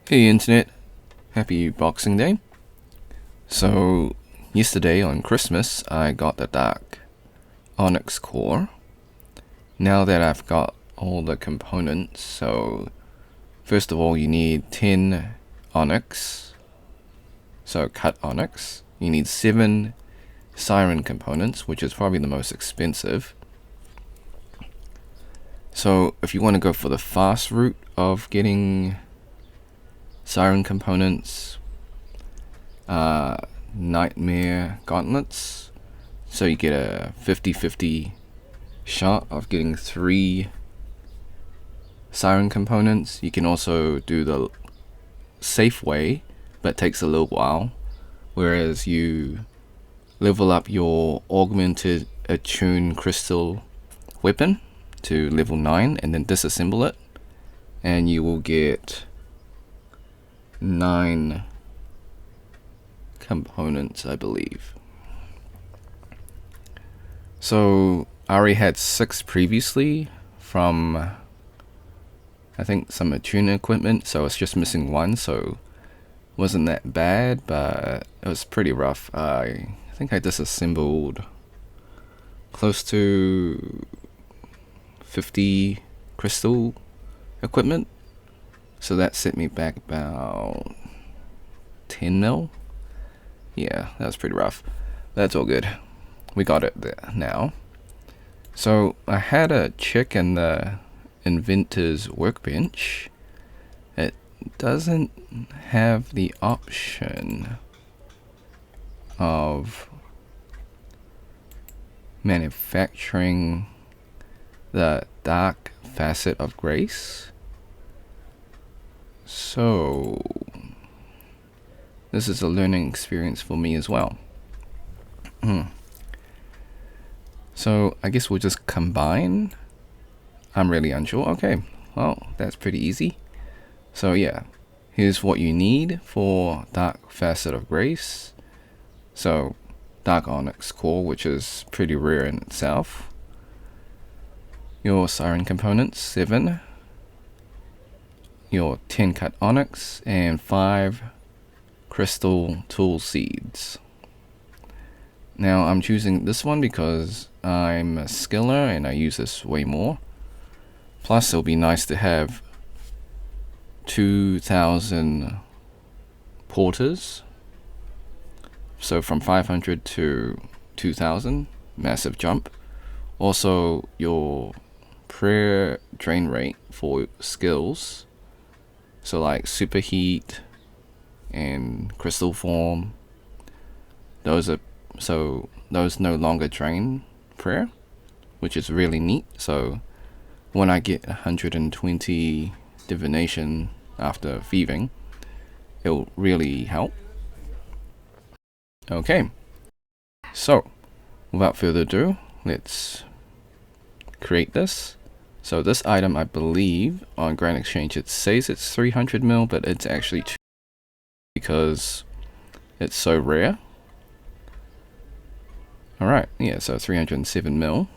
Hey Internet, happy Boxing Day. So, yesterday on Christmas, I got the Dark Onyx core. Now that I've got all the components, so first of all, you need 10 Onyx, so cut Onyx. You need 7 Siren components, which is probably the most expensive. So, if you want to go for the fast route of getting Siren components, Nightmare Gauntlets, so you get a 50-50 shot of getting 3 Siren components. You can also do the safe way, but it takes a little while, whereas you level up your augmented attune crystal weapon to level 9 and then disassemble it, and you will get 9 components, I believe. So I already had 6 previously from, I think, some attune equipment, so it's just missing 1, so wasn't that bad, but it was pretty rough. I think I disassembled close to 50 crystal equipment, so that set me back about 10 mil. Yeah, that was pretty rough. That's all good. We got it there now. So I had a check in the inventor's workbench. It doesn't have the option of manufacturing the Dark Facet of Grace. So this is a learning experience for me as well. So I guess we'll just combine. I'm really unsure. Okay, well, that's pretty easy. So yeah, here's what you need for Dark Facet of Grace. So Dark Onyx core, which is pretty rare in itself. Your Siren components, 7. Your 10 cut Onyx, and 5 crystal tool seeds. Now I'm choosing this one because I'm a skiller and I use this way more. Plus it'll be nice to have 2,000 porters. So from 500 to 2,000, massive jump. Also your prayer drain rate for skills, so like superheat and crystal form, those no longer drain prayer, which is really neat. So when I get 120 divination after thieving, it'll really help. Okay, so without further ado, let's create this. So this item, I believe on Grand Exchange it says it's 300 mil, but it's actually 2 because it's so rare. Alright, yeah, so 307 mil.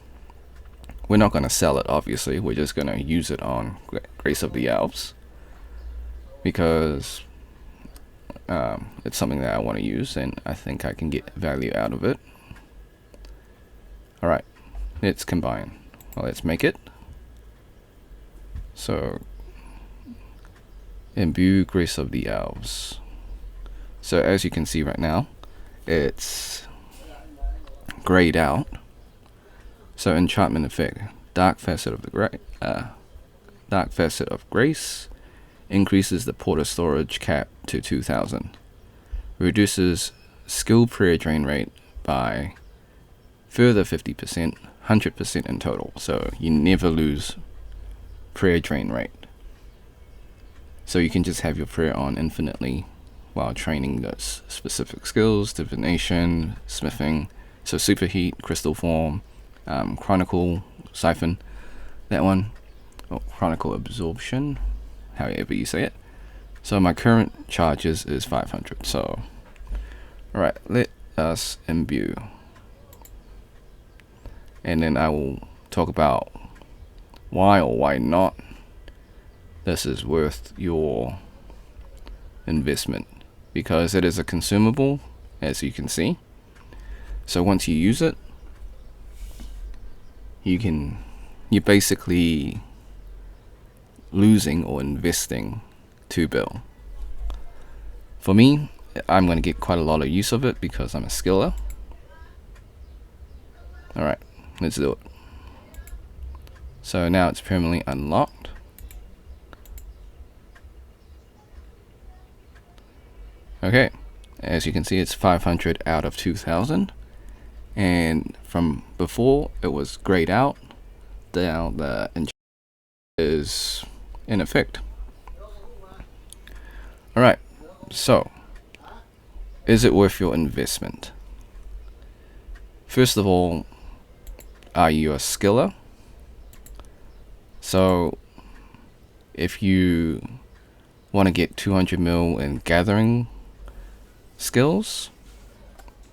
We're not going to sell it, obviously. We're just going to use it on Grace of the Elves, because it's something that I want to use, and I think I can get value out of it. Alright, let's combine. Well, let's make it. So, imbue Grace of the Elves. So as you can see right now, it's grayed out. So enchantment effect, Dark Facet of Grace increases the porter storage cap to 2,000. Reduces skill prayer drain rate by further 50%, 100% in total. So you never lose prayer drain rate. So you can just have your prayer on infinitely while training those specific skills, divination, smithing. So superheat, crystal form, chronicle siphon, that one, chronicle absorption, however you say it. So my current charges is 500. So alright, let us imbue, and then I will talk about why or why not this is worth your investment because it is a consumable, as you can see. So once you use it, you're basically losing or investing 2 bill. For me, I'm going to get quite a lot of use of it because I'm a skiller. Alright, let's do it. So now it's permanently unlocked. Okay, as you can see, it's 500 out of 2000. And from before, it was grayed out. Now the enchantment is in effect. Alright, so is it worth your investment? First of all, are you a skiller? So if you want to get 200 mil in gathering skills,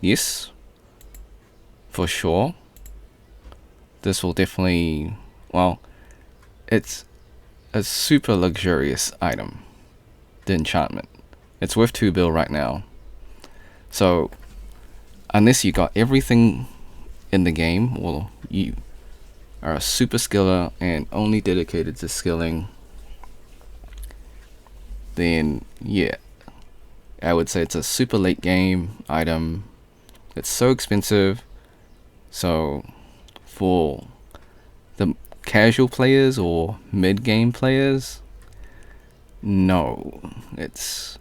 yes, for sure. This will definitely, well, it's a super luxurious item, the enchantment. It's worth 2 bill right now. So unless you got everything in the game, well, you are a super skiller and only dedicated to skilling, then yeah, I would say it's a super late game item. It's so expensive. So for the casual players or mid-game players, no, it's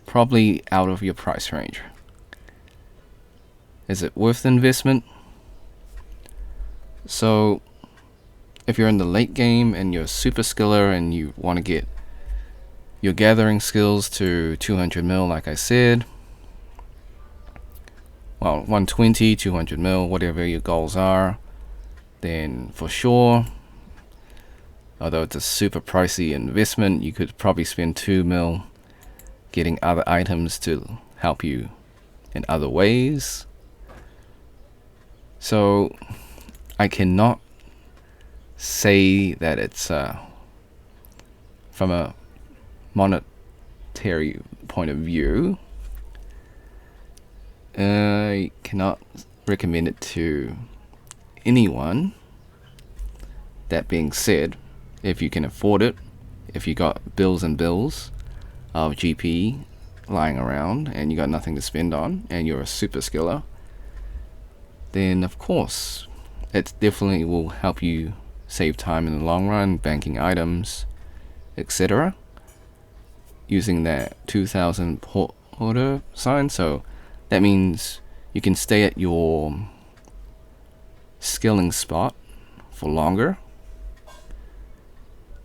probably out of your price range. Is it worth the investment? So if you're in the late game and you're a super skiller and you want to get your gathering skills to 200 mil, like I said, well, 120, 200 mil, whatever your goals are, then for sure, although it's a super pricey investment, you could probably spend 2 mil getting other items to help you in other ways. So I cannot say that it's from a monetary point of view, I cannot recommend it to anyone. That being said, if you can afford it, if you got bills and bills of GP lying around and you got nothing to spend on and you're a super skiller, then of course it definitely will help you save time in the long run, banking items, etc. using that 2000 port order sign. So that means you can stay at your skilling spot for longer.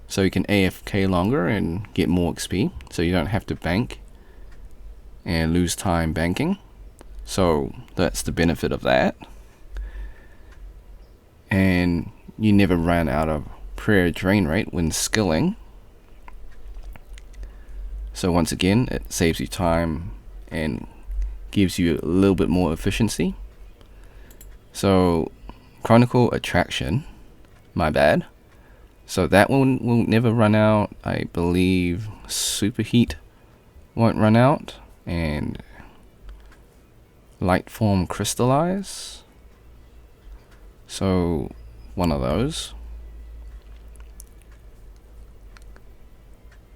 So you can AFK longer and get more XP, so you don't have to bank and lose time banking. So that's the benefit of that. And you never run out of prayer drain rate when skilling. So once again, it saves you time and gives you a little bit more efficiency. So Chronicle Attraction, my bad. So that one will never run out. I believe Superheat won't run out, and Lightform Crystallize. So one of those.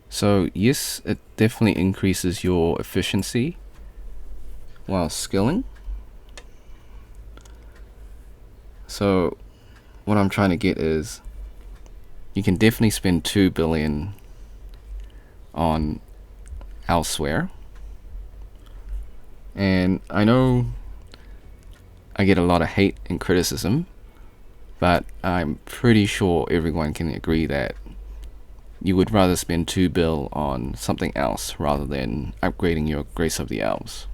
So yes, it definitely increases your efficiency while skilling. So what I'm trying to get is, you can definitely spend 2 billion on elsewhere. And I know I get a lot of hate and criticism, but I'm pretty sure everyone can agree that you would rather spend 2 bill on something else rather than upgrading your Grace of the Elves.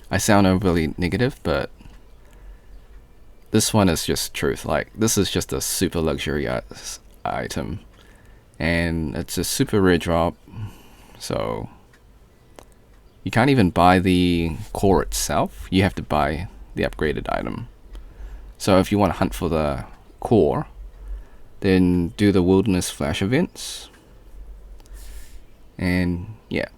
I sound overly negative, but this one is just truth. Like, this is just a super luxury item, and it's a super rare drop, so you can't even buy the core itself. You have to buy the upgraded item. So if you want to hunt for the core, then do the Wilderness Flash events, And yeah,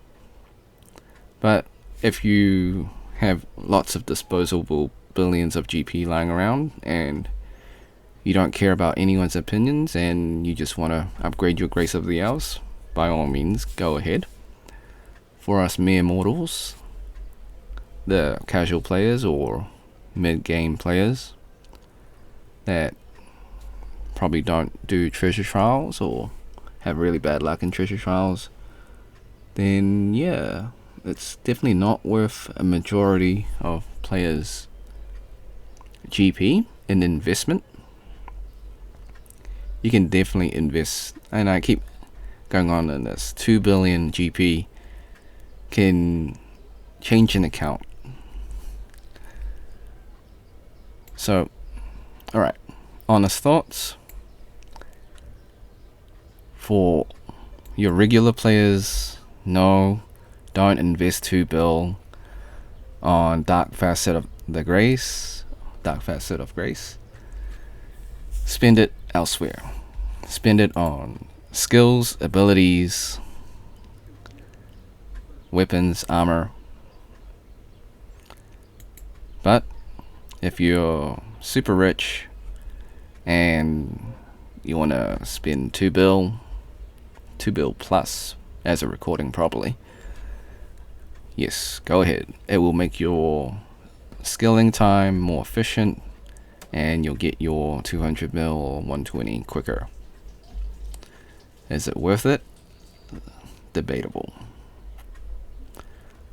but if you have lots of disposable billions of GP lying around and you don't care about anyone's opinions and you just want to upgrade your Grace of the Hours, by all means, go ahead. For us mere mortals, the casual players or mid-game players that probably don't do treasure trials or have really bad luck in treasure trials, then yeah, it's definitely not worth a majority of players' GP in investment. You can definitely invest, and I keep going on in this, 2 billion GP can change an account. So, alright, honest thoughts. For your regular players, no, don't invest 2 bill on Dark Facet of Grace. Spend it elsewhere. Spend it on skills, abilities, weapons, armor. But if you're super rich and you want to spend 2 bill plus as a recording probably, yes, go ahead. It will make your skilling time more efficient and you'll get your 200 mil or 120 quicker. Is it worth it? Debatable.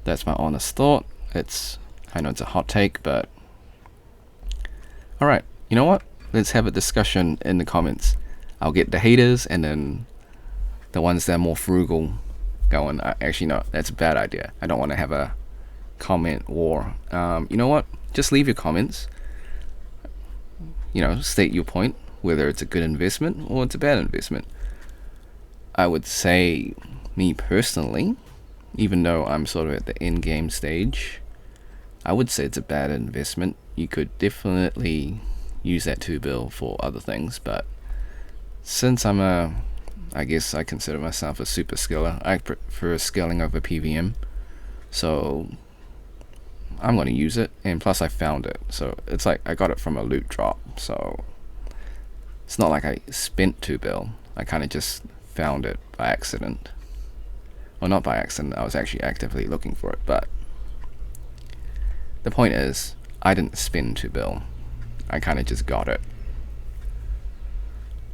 That's my honest thought. I know it's a hot take, but alright, you know what? Let's have a discussion in the comments. I'll get the haters and then the ones that are more frugal going, actually no, that's a bad idea. I don't want to have a comment war. You know what? Just leave your comments. State your point, whether it's a good investment or it's a bad investment. I would say, me personally, even though I'm sort of at the end game stage, I would say it's a bad investment. You could definitely use that 2 bill for other things, but since I guess I consider myself a super skiller, I prefer scaling over PVM, so I'm going to use it, and plus I found it, so it's like I got it from a loot drop, so it's not like I spent 2 bill, I kind of just found it by accident. Well, not by accident, I was actually actively looking for it, but the point is, I didn't spend 2 bill, I kind of just got it.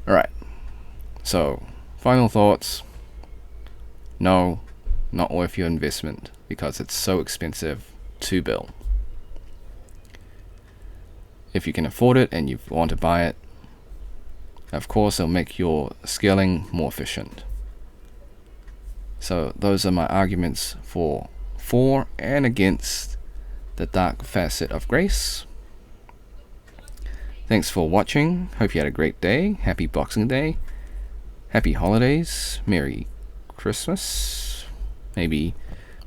Alright, so final thoughts. No, not worth your investment because it's so expensive. 2 bill. If you can afford it and you want to buy it, of course it'll make your scaling more efficient. So those are my arguments for and against the Dark Facet of Grace. Thanks for watching. Hope you had a great day. Happy Boxing Day. Happy holidays. Merry Christmas. Maybe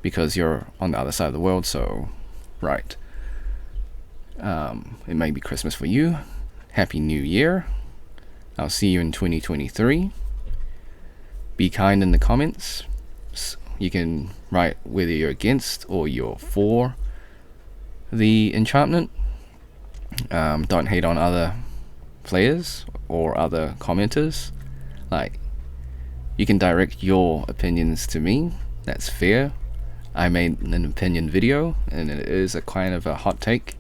because you're on the other side of the world, so right. It may be Christmas for you. Happy New Year. I'll see you in 2023. Be kind in the comments. You can write whether you're against or you're for the enchantment. Don't hate on other players or other commenters. Like, you can direct your opinions to me. That's fair. I made an opinion video and it is a kind of a hot take,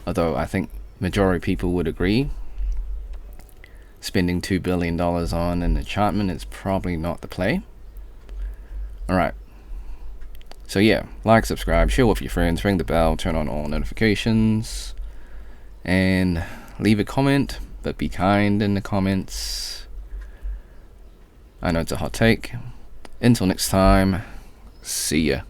although I think majority of people would agree spending $2 billion on an enchantment is probably not the play. Alright, so yeah, like, subscribe, share with your friends, ring the bell, turn on all notifications, and leave a comment, but be kind in the comments. I know it's a hot take. Until next time, see ya.